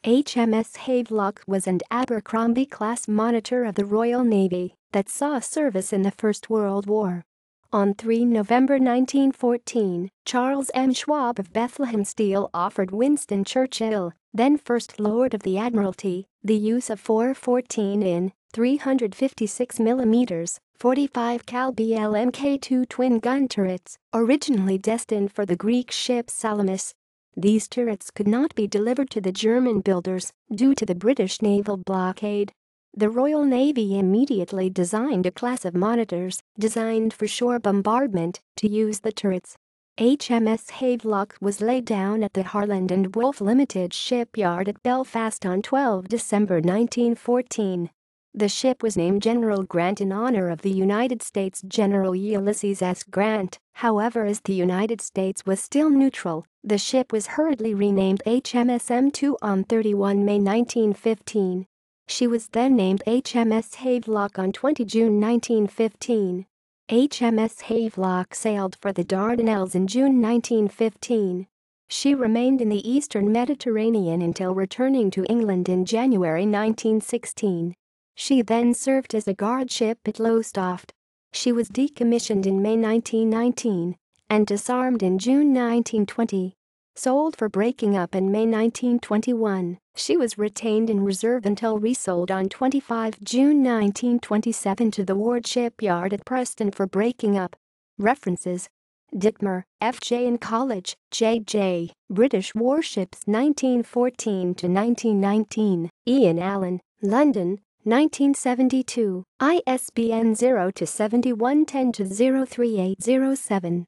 HMS Havelock was an Abercrombie-class monitor of the Royal Navy that saw service in the First World War. On 3 November 1914, Charles M. Schwab of Bethlehem Steel offered Winston Churchill, then First Lord of the Admiralty, the use of 414 in 356mm, 45 cal BL Mk2 twin-gun turrets, originally destined for the Greek ship Salamis. These turrets could not be delivered to the German builders due to the British Naval blockade. The Royal Navy immediately designed a class of monitors designed for shore bombardment to use the turrets. HMS Havelock was laid down at the Harland and Wolff Ltd shipyard at Belfast on 12 December 1914. The ship was named General Grant in honor of the United States General Ulysses S. Grant. However, as the United States was still neutral, the ship was hurriedly renamed HMS M2 on 31 May 1915. She was then named HMS Havelock on 20 June 1915. HMS Havelock sailed for the Dardanelles in June 1915. She remained in the eastern Mediterranean until returning to England in January 1916. She then served as a guard ship at Lowestoft. She was decommissioned in May 1919 and disarmed in June 1920. Sold for breaking up in May 1921, she was retained in reserve until resold on 25 June 1927 to the Ward Shipyard at Preston for breaking up. References: Dittmer, F.J. in College, J.J., British Warships 1914 to 1919, Ian Allen, London, 1972, ISBN 0-7110-03807.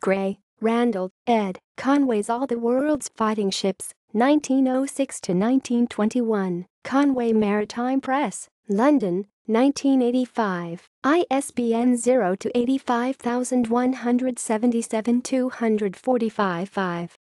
Gray, Randall, ed., Conway's All the World's Fighting Ships, 1906 to 1921, Conway Maritime Press, London, 1985, ISBN 0-85177-245-5.